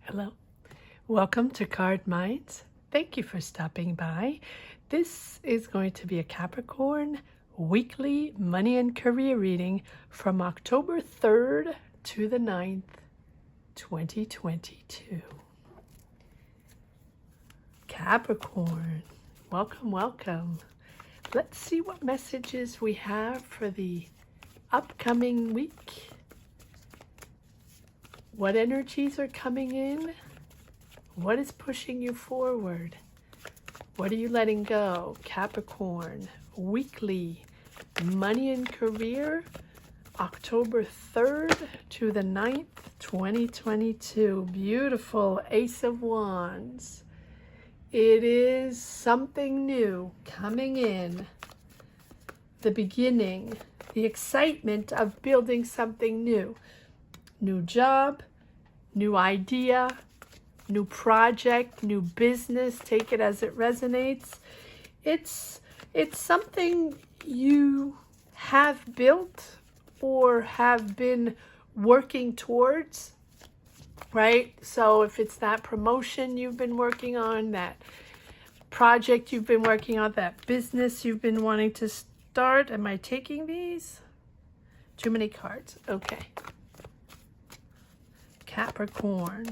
Hello, welcome to Card Minds. Thank you for stopping by. This is going to be a Capricorn weekly money and career reading from October 3rd to the 9th, 2022. Capricorn, welcome, welcome. Let's see what messages we have for the upcoming week. What energies are coming in? What is pushing you forward? What are you letting go? Capricorn, weekly money and career, October 3rd to the 9th, 2022. Beautiful Ace of Wands. It is something new coming in. The beginning, the excitement of building something new. New job, new idea, new project, new business. Take it as it resonates. It's something you have built or have been working towards, right? So if it's that promotion you've been working on, that project you've been working on, that business you've been wanting to start. Am I taking these? Too many cards. Okay. Capricorn,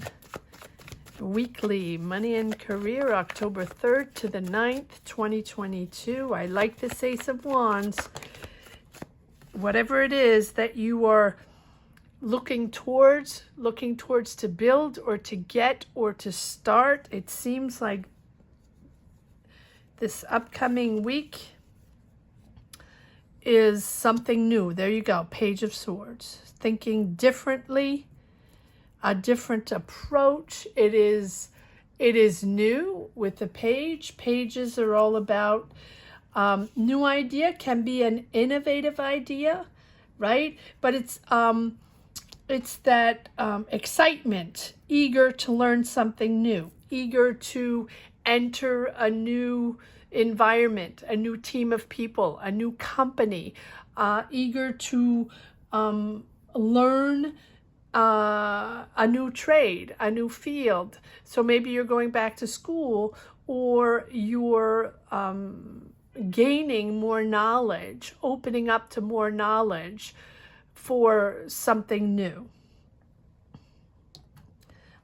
weekly money and career, October 3rd to the 9th, 2022. I like this Ace of Wands. Whatever it is that you are looking towards to build or to get or to start, it seems like this upcoming week is something new. There you go, Page of Swords. Thinking differently, a different approach. It is new with the page. Pages are all about new idea, can be an innovative idea, right? But it's that excitement, eager to learn something new, eager to enter a new environment, a new team of people, a new company, eager to learn a new trade, a new field. So maybe you're going back to school, or you're gaining more knowledge, opening up to more knowledge for something new.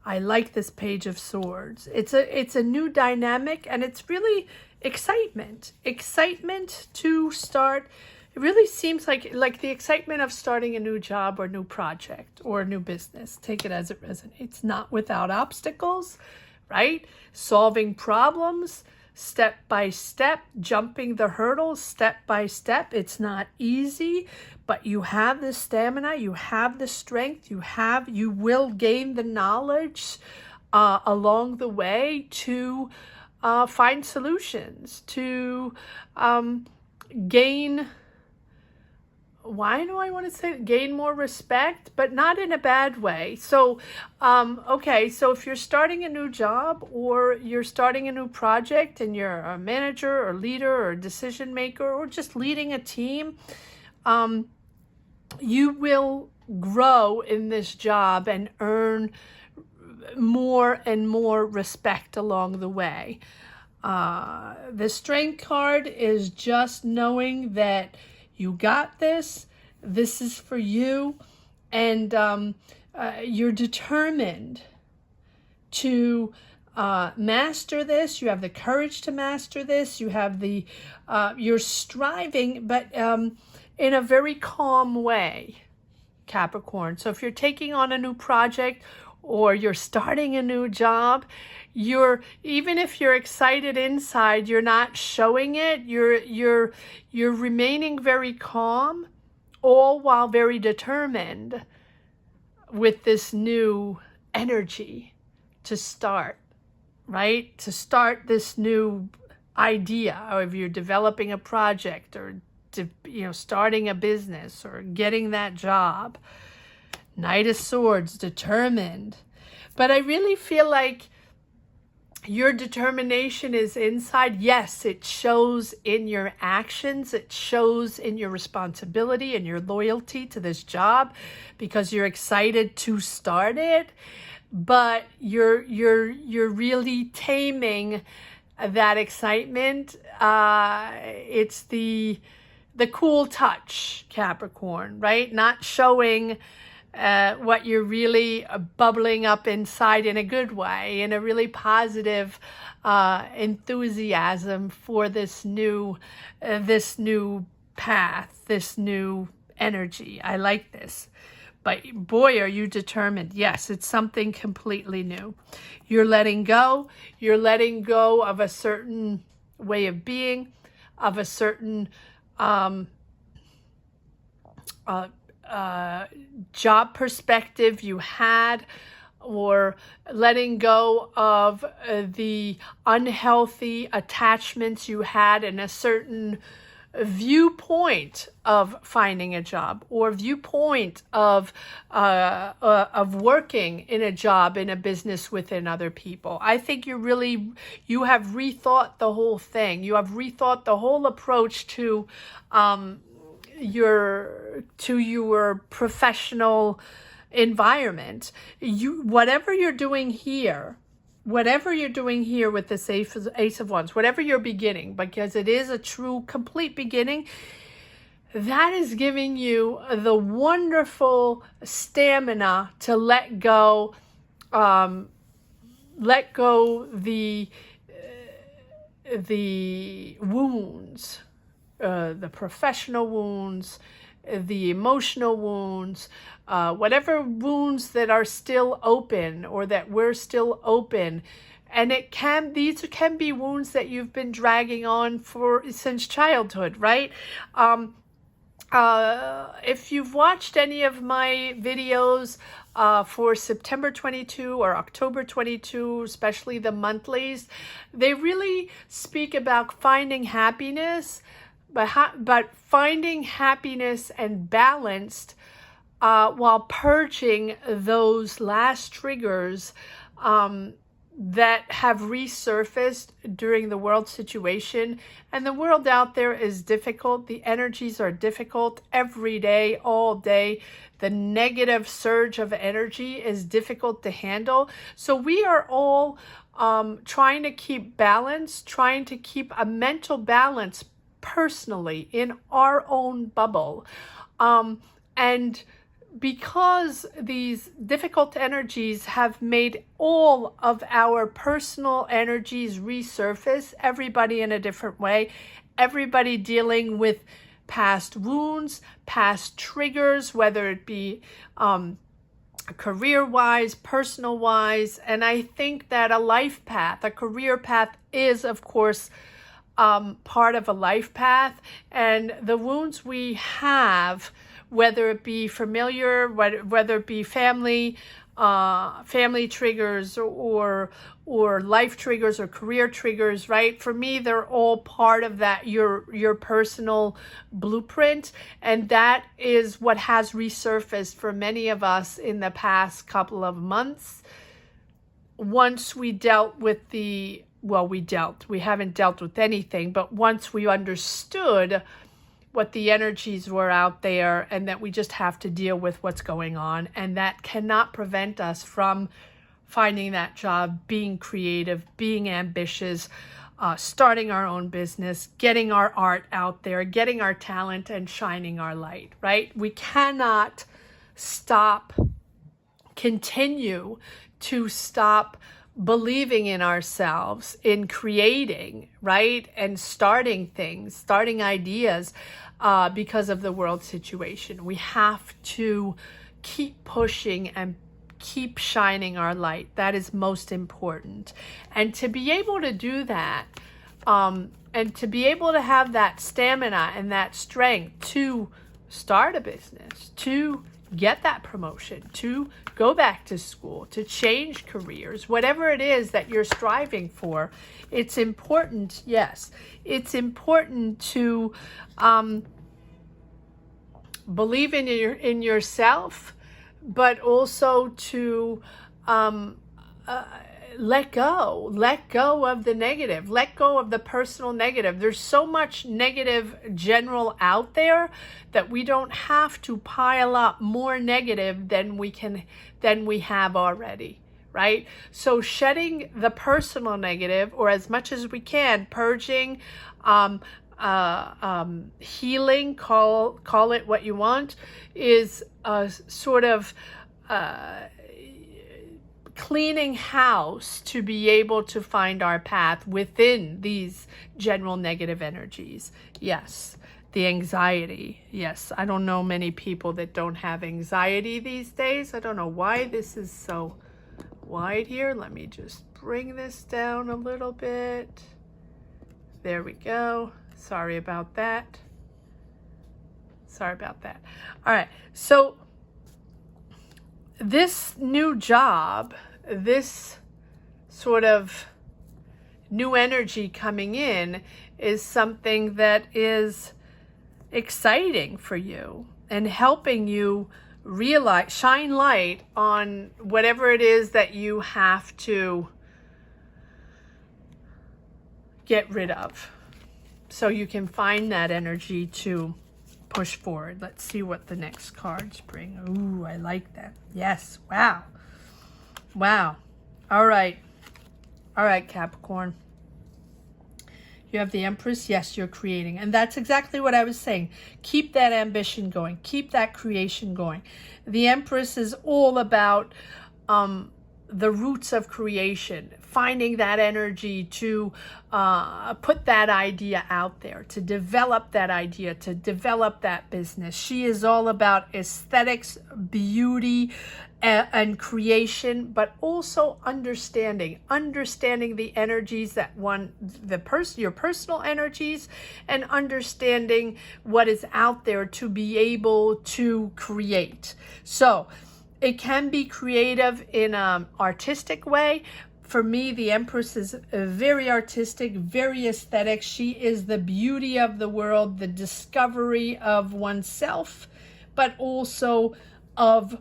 I like this Page of Swords. It's a new dynamic, and it's really excitement to start. It really seems like the excitement of starting a new job or new project or a new business. Take it as it resonates. Not without obstacles, right? Solving problems step by step, jumping the hurdles step by step. It's not easy, but you have the stamina, you have the strength, you will gain the knowledge along the way to find solutions, to gain. Why do I want to say gain more respect, but not in a bad way? So, okay, so if you're starting a new job or you're starting a new project and you're a manager or leader or decision maker or just leading a team, you will grow in this job and earn more and more respect along the way. The Strength card is just knowing that you got this. This is for you. And you're determined to master this. You have the courage to master this. You have you're striving, but in a very calm way, Capricorn. So if you're taking on a new project or you're starting a new job, even if you're excited inside, you're not showing it. You're remaining very calm, all while very determined with this new energy to start, right? To start this new idea, or if you're developing a project or starting a business or getting that job. Knight of Swords, determined. But I really feel like your determination is inside. Yes, it shows in your actions. It shows in your responsibility and your loyalty to this job because you're excited to start it. but you're really taming that excitement. It's the cool touch, Capricorn, right? Not showing what you're really bubbling up inside in a good way, in a really positive enthusiasm for this new path, this new energy. I like this. But boy, are you determined. Yes, it's something completely new. You're letting go. You're letting go of a certain way of being, of a certain job perspective you had, or letting go of the unhealthy attachments you had in a certain viewpoint of finding a job, or viewpoint of working in a job, in a business within other people. I think you have rethought the whole thing. You have rethought the whole approach to your professional environment. Whatever you're doing here with this Ace of Wands, whatever you're beginning, because it is a true, complete beginning, that is giving you the wonderful stamina to let go the wounds, the professional wounds, the emotional wounds, whatever wounds that are still open, or that we're still open. And these can be wounds that you've been dragging on since childhood, right? If you've watched any of my videos for September 22 or October 22, especially the monthlies, they really speak about finding happiness, but finding happiness and balanced while purging those last triggers that have resurfaced during the world situation. And the world out there is difficult. The energies are difficult every day, all day. The negative surge of energy is difficult to handle. So we are all trying to keep balance, trying to keep a mental balance personally in our own bubble. And because these difficult energies have made all of our personal energies resurface, everybody in a different way, everybody dealing with past wounds, past triggers, whether it be career-wise, personal-wise. And I think that a life path, a career path, is, of course, part of a life path. And the wounds we have, whether it be familiar, whether it be family triggers, or life triggers, or career triggers, right? For me, they're all part of that, your personal blueprint. And that is what has resurfaced for many of us in the past couple of months. Once we dealt with we haven't dealt with anything, but once we understood what the energies were out there, and that we just have to deal with what's going on, and that cannot prevent us from finding that job, being creative, being ambitious, starting our own business, getting our art out there, getting our talent, and shining our light, right? We cannot continue to stop believing in ourselves, in creating, right? And starting things, starting ideas, because of the world situation. We have to keep pushing and keep shining our light. That is most important. And to be able to do that, and to be able to have that stamina and that strength to start a business, to get that promotion, to go back to school, to change careers, whatever it is that you're striving for, it's important. Yes, it's important to believe in yourself, but also to let go of the negative, let go of the personal negative. There's so much negative general out there that we don't have to pile up more negative than we have already, right? So shedding the personal negative, or as much as we can, purging, healing, call it what you want, is a sort of cleaning house to be able to find our path within these general negative energies. Yes. The anxiety. Yes. I don't know many people that don't have anxiety these days. I don't know why this is so wide here. Let me just bring this down a little bit. There we go. Sorry about that. Sorry about that. All right. So this new job, this sort of new energy coming in, is something that is exciting for you and helping you realize, shine light on whatever it is that you have to get rid of, so you can find that energy to push forward. Let's see what the next cards bring. Ooh, I like that. Yes. Wow. Wow. All right. All right, Capricorn. You have the Empress. Yes, you're creating. And that's exactly what I was saying. Keep that ambition going. Keep that creation going. The Empress is all about the roots of creation, finding that energy to put that idea out there, to develop that idea, to develop that business. She is all about aesthetics, beauty, and creation, but also understanding the energies that your personal energies, and understanding what is out there to be able to create. So it can be creative in an artistic way. For me, the Empress is very artistic, very aesthetic. She is the beauty of the world, the discovery of oneself, but also of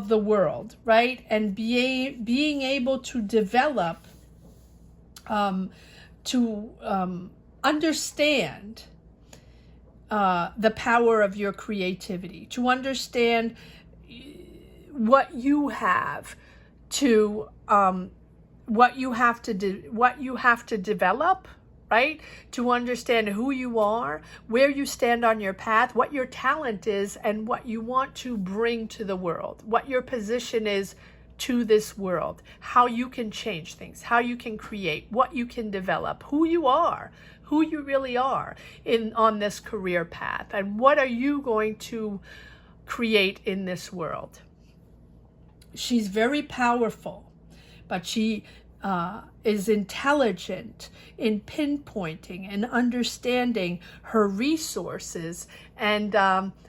the world, right? And being able to develop, understand the power of your creativity, to understand what you have to what you have to develop, right? To understand who you are, where you stand on your path, what your talent is, and what you want to bring to the world, what your position is to this world, how you can change things, how you can create, what you can develop, who you are, who you really are on this career path, and what are you going to create in this world. She's very powerful, but she is intelligent in pinpointing and understanding her resources and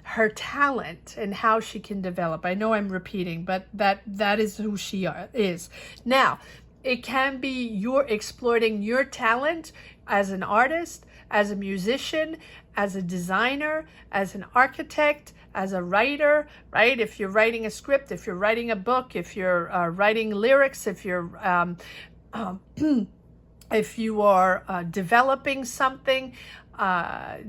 her talent and how she can develop. I know I'm repeating, but that is who she is. Now, it can be you're exploiting your talent as an artist, as a musician, as a designer, as an architect, as a writer, right? If you're writing a script, if you're writing a book, if you're writing lyrics, if you're if you are developing something, as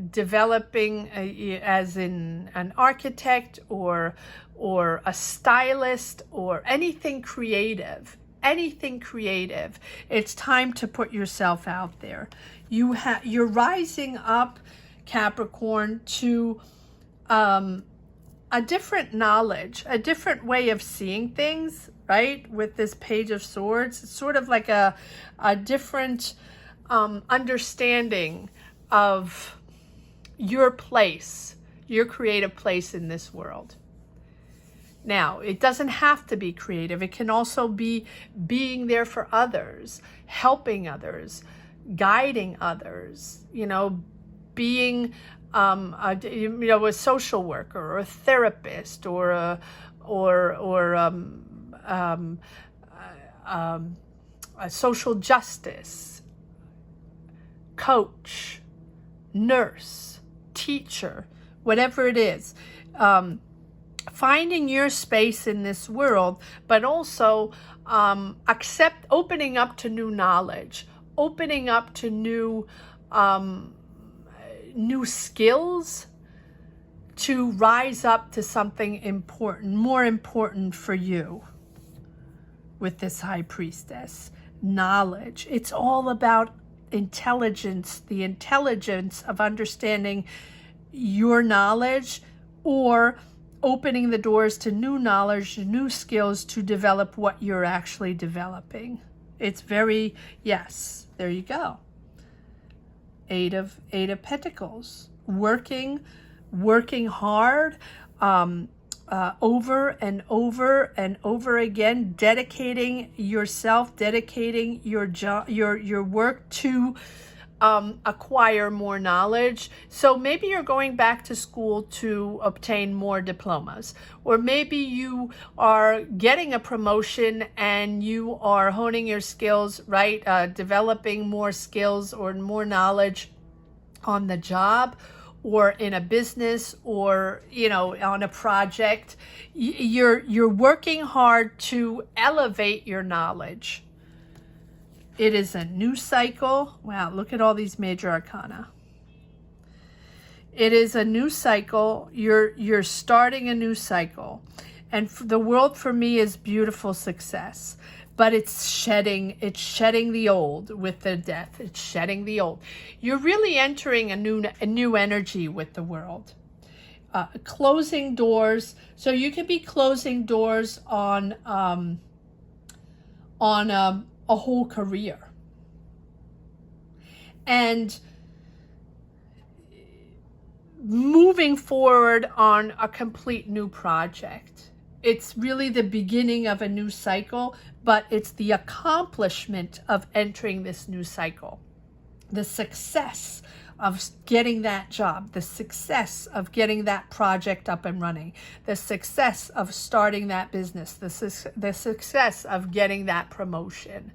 in an architect or a stylist or anything creative, it's time to put yourself out there. You're rising up, Capricorn, to a different knowledge, a different way of seeing things, right? With this Page of Swords, it's sort of like a different understanding of your place, your creative place in this world. Now, it doesn't have to be creative. It can also be being there for others, helping others, guiding others, being a social worker or a therapist or a social justice coach, nurse, teacher, whatever it is. Finding your space in this world, but also opening up to new knowledge, opening up to new skills to rise up to something important, more important for you, with this High Priestess. Knowledge. It's all about intelligence, the intelligence of understanding your knowledge or opening the doors to new knowledge, new skills to develop what you're actually developing. It's very, yes, there you go. Eight of Pentacles. Working hard, over and over and over again, dedicating yourself, dedicating your job, your work to acquire more knowledge. So maybe you're going back to school to obtain more diplomas, or maybe you are getting a promotion and you are honing your skills, right? Developing more skills or more knowledge on the job, or in a business, or, you know, on a project. You're working hard to elevate your knowledge. It is a new cycle. Wow, look at all these major arcana. It is a new cycle. You're starting a new cycle. And the world for me is beautiful success. But it's shedding the old with the death. It's shedding the old. You're really entering a new energy with the world. Closing doors. So you could be closing doors on a whole career. And moving forward on a complete new project. It's really the beginning of a new cycle, but it's the accomplishment of entering this new cycle. The success of getting that job, the success of getting that project up and running, the success of starting that business, the success of getting that promotion,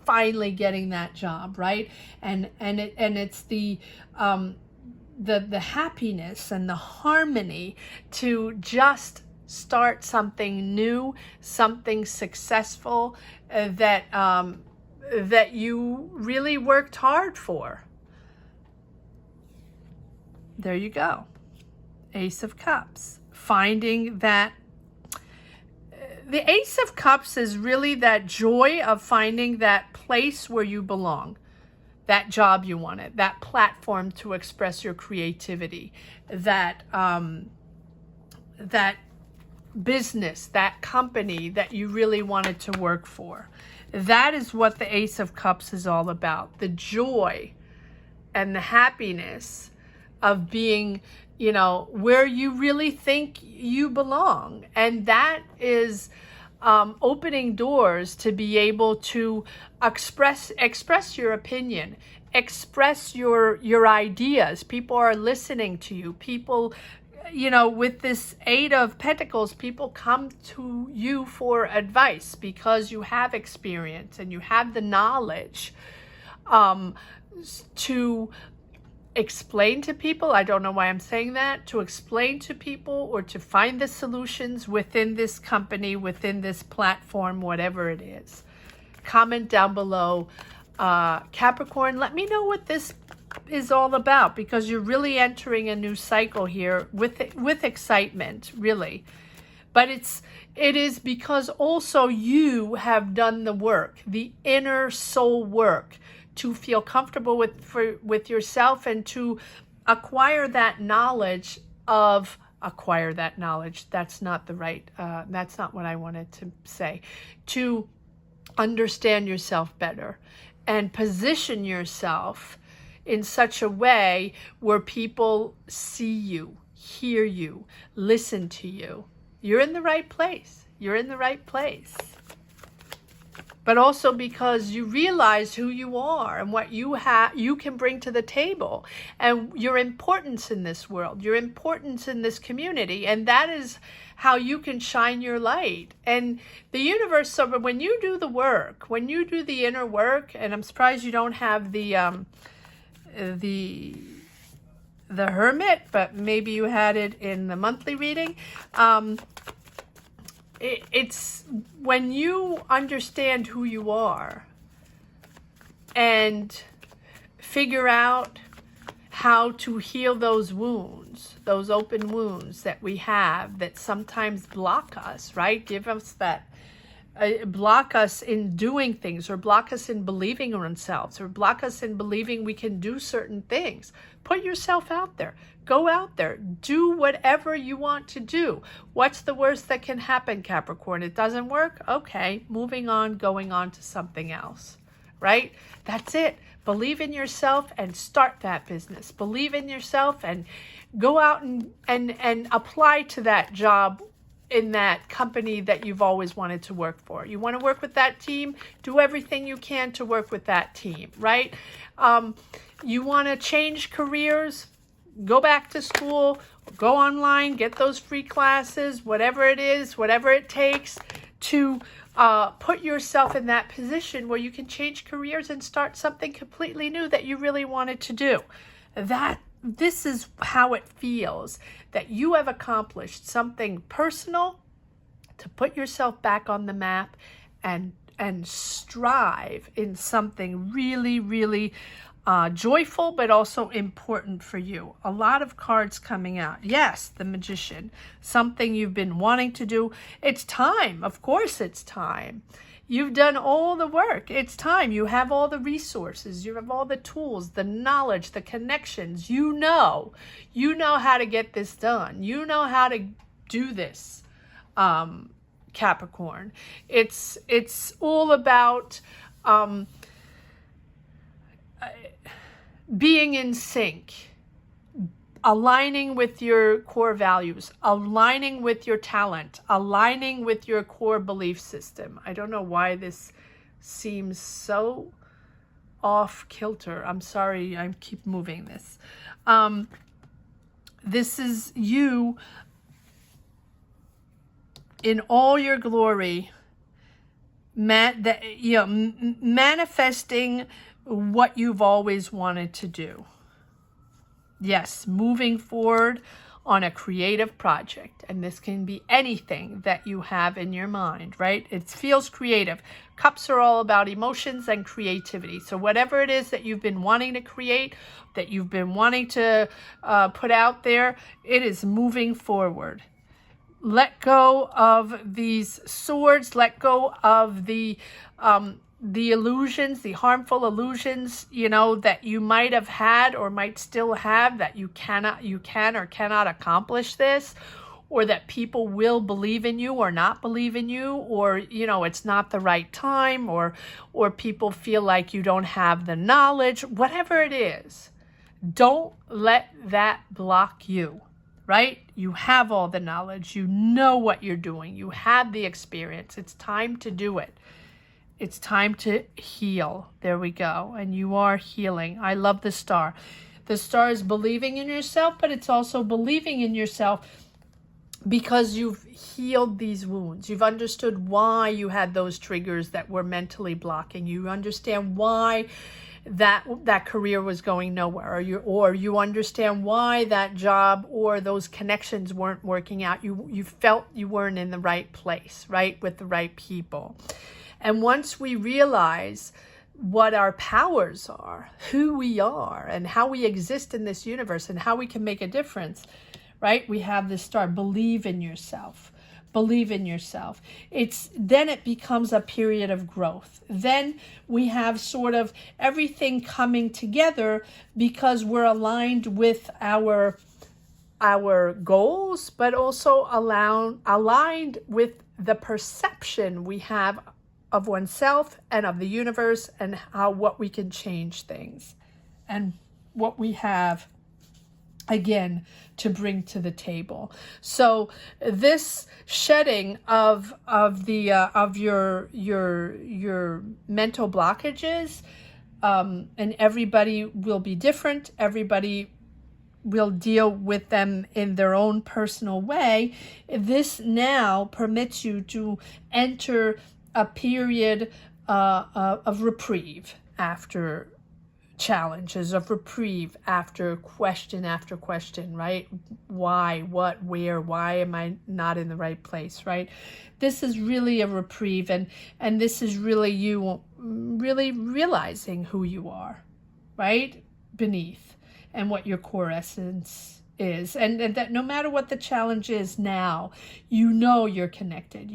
finally getting that job, right? And it's the happiness and the harmony to just start something new, something successful that you really worked hard for. There you go. Ace of Cups. Finding that the Ace of Cups is really that joy of finding that place where you belong, that job you wanted, that platform to express your creativity, that that business, that company that you really wanted to work for. That is what the Ace of Cups is all about. The joy and the happiness of being, you know, where you really think you belong. And that is opening doors to be able to express your opinion, express your ideas. People are listening to you. People, you know, with this Eight of Pentacles, people come to you for advice because you have experience and you have the knowledge to explain to people. I don't know why I'm saying that. To explain to people or to find the solutions within this company, within this platform, whatever it is. Comment down below. Capricorn, let me know what this is all about, because you're really entering a new cycle here with excitement, really. But it is because also you have done the work, the inner soul work, to feel comfortable with yourself and to acquire that knowledge. That's not the right, that's not what I wanted to say. To understand yourself better and position yourself in such a way where people see you, hear you, listen to you. You're in the right place. You're in the right place. But also because you realize who you are and what you can bring to the table, and your importance in this world, your importance in this community, and that is how you can shine your light. And the universe, so when you do the work, when you do the inner work, and I'm surprised you don't have the Hermit, but maybe you had it in the monthly reading. It's when you understand who you are and figure out how to heal those wounds, those open wounds that we have that sometimes block us, right? Give us that block us in doing things, or block us in believing in ourselves, or block us in believing we can do certain things. Put yourself out there. Go out there. Do whatever you want to do. What's the worst that can happen, Capricorn? It doesn't work? Okay, moving on, going on to something else, right? That's it. Believe in yourself and start that business. Believe in yourself and go out and apply to that job in that company that you've always wanted to work for. You want to work with that team? Do everything you can to work with that team, right? You want to change careers? Go back to school, go online, get those free classes, whatever it is, whatever it takes to put yourself in that position where you can change careers and start something completely new that you really wanted to do. This is how it feels, that you have accomplished something personal to put yourself back on the map and strive in something really, really joyful, but also important for you. A lot of cards coming out. Yes, the Magician, something you've been wanting to do. It's time. Of course it's time. You've done all the work. It's time. You have all the resources. You have all the tools, the knowledge, the connections. You know how to get this done. You know how to do this, Capricorn. It's all about being in sync, aligning with your core values, aligning with your talent, aligning with your core belief system. I don't know why this seems so off kilter. I'm sorry, I keep moving this. This is you in all your glory, manifesting what you've always wanted to do. Yes, moving forward on a creative project. And this can be anything that you have in your mind, right? It feels creative. Cups are all about emotions and creativity. So whatever it is that you've been wanting to create, that you've been wanting to put out there, it is moving forward. Let go of these swords. Let go of the illusions, the harmful illusions, that you might have had or might still have, that you can or cannot accomplish this, or that people will believe in you or not believe in you, or, it's not the right time, or people feel like you don't have the knowledge, whatever it is. Don't let that block you, right? You have all the knowledge. You know what you're doing. You have the experience. It's time to do it. It's time to heal. There we go. And you are healing. I love the star. The star is believing in yourself, but it's also believing in yourself because you've healed these wounds. You've understood why you had those triggers that were mentally blocking you. You understand why that career was going nowhere, or you understand why that job or those connections weren't working out. You felt you weren't in the right place, right, with the right people. And once we realize what our powers are, who we are, and how we exist in this universe, and how we can make a difference, right? We have this star. Believe in yourself. Believe in yourself. Then it becomes a period of growth. Then we have sort of everything coming together because we're aligned with our goals, but also aligned with the perception we have of oneself and of the universe, and what we can change things and what we have, again, to bring to the table. So this shedding of your mental blockages, and everybody will be different. Everybody will deal with them in their own personal way. This now permits you to enter a period of reprieve after challenges, of reprieve after question, right? Why, what, where, why am I not in the right place, right? This is really a reprieve, and this is really you really realizing who you are, right? Beneath, and what your core essence is, and that no matter what the challenge is now, you're connected.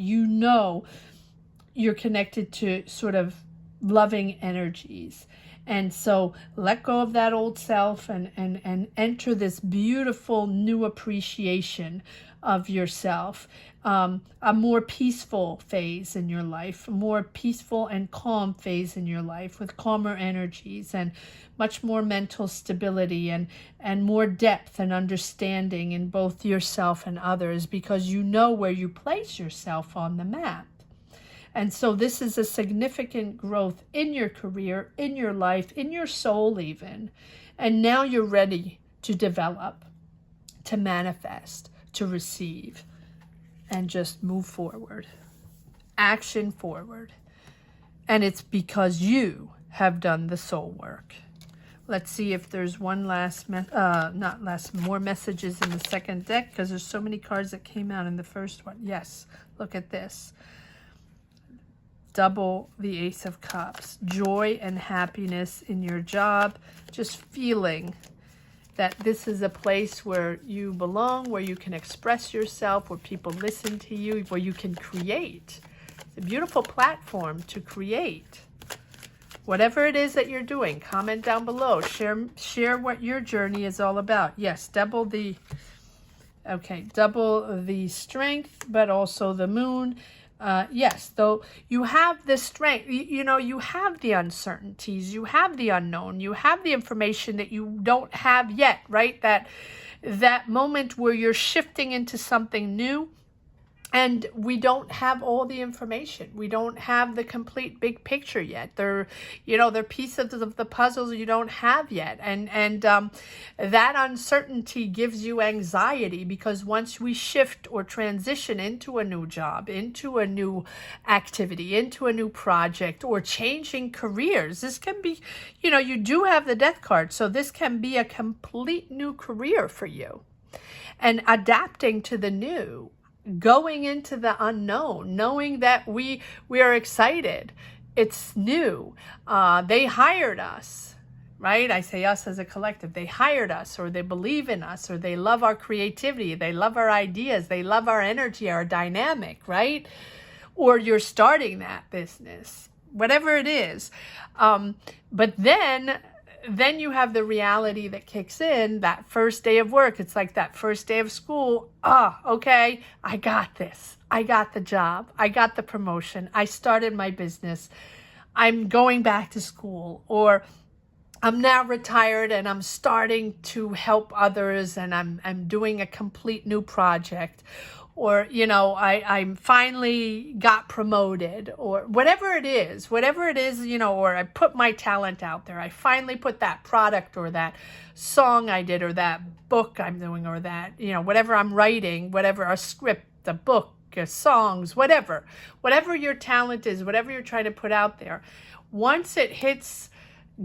you're connected to sort of loving energies. And so let go of that old self and enter this beautiful new appreciation of yourself. A more peaceful phase in your life, a more peaceful and calm phase in your life with calmer energies and much more mental stability and more depth and understanding in both yourself and others, because you know where you place yourself on the map. And so this is a significant growth in your career, in your life, in your soul even. And now you're ready to develop, to manifest, to receive, and just move forward. Action forward. And it's because you have done the soul work. Let's see if there's one last, more messages in the second deck, because there's so many cards that came out in the first one. Yes, look at this. Double the Ace of Cups. Joy and happiness in your job. Just feeling that this is a place where you belong, where you can express yourself, where people listen to you, where you can create. It's a beautiful platform to create. Whatever it is that you're doing, comment down below. Share what your journey is all about. Yes, double the strength, but also the moon. Yes, though you have the strength, you have the uncertainties, you have the unknown, you have the information that you don't have yet, right? That moment where you're shifting into something new and we don't have all the information. We don't have the complete big picture yet. They're pieces of the puzzles you don't have yet. And that uncertainty gives you anxiety, because once we shift or transition into a new job, into a new activity, into a new project, or changing careers, this can be, you do have the Death card. So this can be a complete new career for you. And adapting to the new, going into the unknown, knowing that we are excited. It's new. They hired us, right? I say us as a collective. They hired us, or they believe in us, or they love our creativity. They love our ideas. They love our energy, our dynamic, right? Or you're starting that business, whatever it is. But then you have the reality that kicks in, that first day of work. It's like that first day of school. Okay, I got this. I got the job. I got the promotion. I started my business. I'm going back to school, or I'm now retired and I'm starting to help others, and I'm doing a complete new project. Or, I finally got promoted, or whatever it is, or I put my talent out there. I finally put that product or that song I did, or that book I'm doing, or that, whatever I'm writing, whatever, a script, a book, songs, whatever your talent is, whatever you're trying to put out there. Once it hits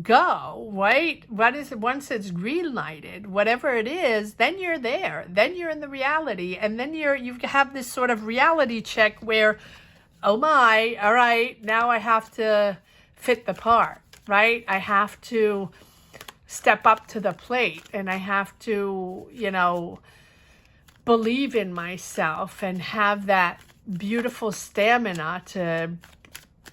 go, right? Once it's green lighted, whatever it is, then you're there. Then you're in the reality, and then you have this sort of reality check where, oh my, all right, now I have to fit the part, right? I have to step up to the plate, and I have to, believe in myself and have that beautiful stamina to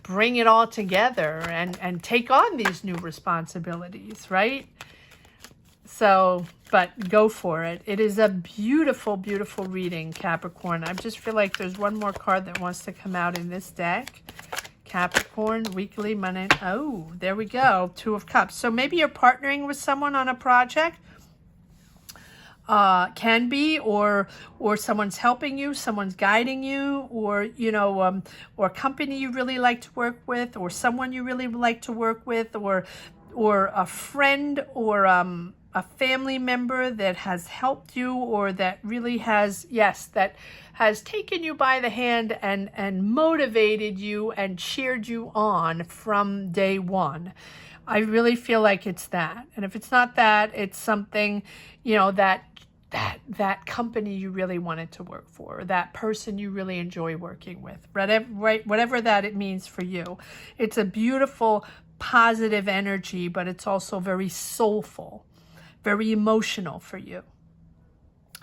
bring it all together and take on these new responsibilities, right? So, but go for it. It is a beautiful, beautiful reading, Capricorn. I just feel like there's one more card that wants to come out in this deck. Capricorn, weekly, Monday. Oh, there we go. Two of Cups. So maybe you're partnering with someone on a project. Can be, or someone's helping you, someone's guiding you, or or a company you really like to work with, or someone you really like to work with, or a friend, or a family member that has helped you, or that really has, that has taken you by the hand and motivated you and cheered you on from day one. I really feel like it's that. And if it's not that, it's something, that company you really wanted to work for, or that person you really enjoy working with, whatever that it means for you. It's a beautiful, positive energy, but it's also very soulful, very emotional for you.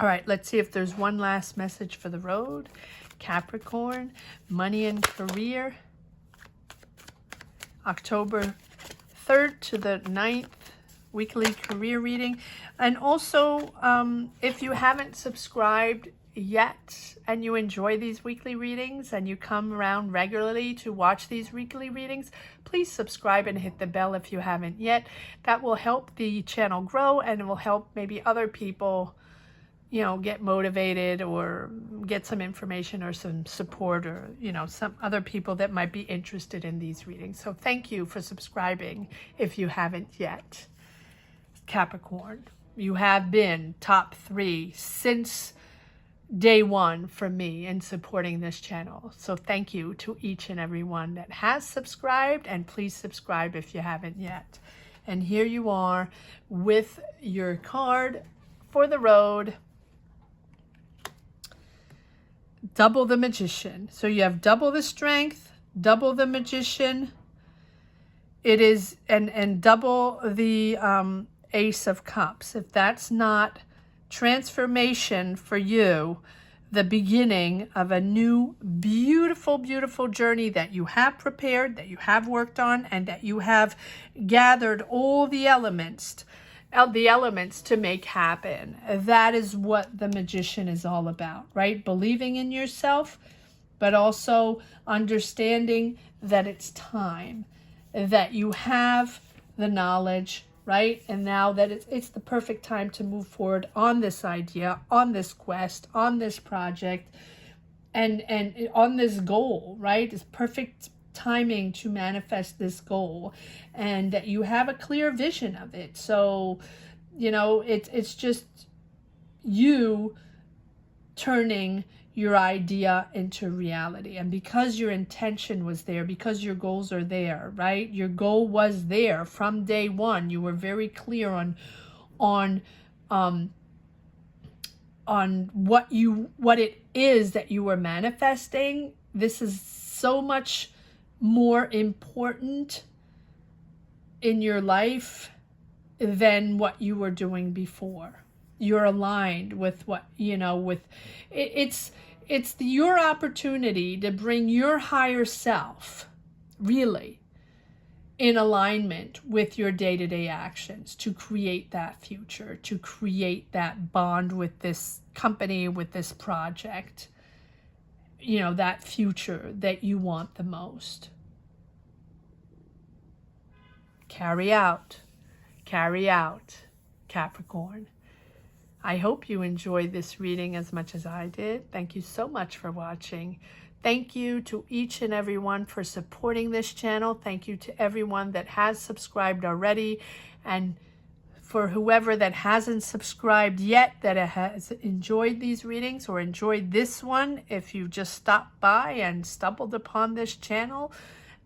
All right, let's see if there's one last message for the road. Capricorn, money and career. October 3rd to the 9th, weekly career reading. And also, if you haven't subscribed yet and you enjoy these weekly readings and you come around regularly to watch these weekly readings, please subscribe and hit the bell if you haven't yet. That will help the channel grow, and it will help maybe other people, you know, get motivated or get some information or some support, or, you know, some other people that might be interested in these readings. So thank you for subscribing if you haven't yet. Capricorn, you have been top 3 since day 1 for me in supporting this channel. So thank you to each and every one that has subscribed, and please subscribe if you haven't yet. And here you are with your card for the road. Double the Magician. So you have double the Strength, double the Magician. It is, and double the Ace of Cups. If that's not transformation for you, the beginning of a new, beautiful, beautiful journey that you have prepared, that you have worked on, and that you have gathered all the elements to make happen. That is what the Magician is all about, right? Believing in yourself, but also understanding that it's time, that you have the knowledge, right? And now that it's the perfect time to move forward on this idea, on this quest, on this project, and on this goal, right? It's perfect timing to manifest this goal, and that you have a clear vision of it. So, you know, it's just you turning your idea into reality. And because your intention was there, because your goals are there, right? Your goal was there from day 1. You were very clear on what it is that you were manifesting. This is so much more important in your life than what you were doing before. You're aligned with what, you know, with it's your opportunity to bring your higher self really in alignment with your day-to-day actions, to create that future, to create that bond with this company, with this project, you know, that future that you want the most. Carry out, Capricorn. I hope you enjoyed this reading as much as I did. Thank you so much for watching. Thank you to each and everyone for supporting this channel. Thank you to everyone that has subscribed already. And for whoever that hasn't subscribed yet, that has enjoyed these readings or enjoyed this one, if you just stopped by and stumbled upon this channel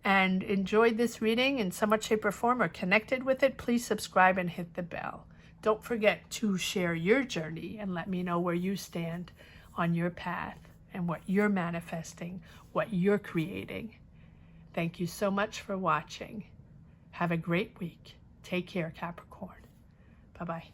and enjoyed this reading in some shape or form or connected with it, please subscribe and hit the bell. Don't forget to share your journey and let me know where you stand on your path and what you're manifesting, what you're creating. Thank you so much for watching. Have a great week. Take care, Capricorn. Bye-bye.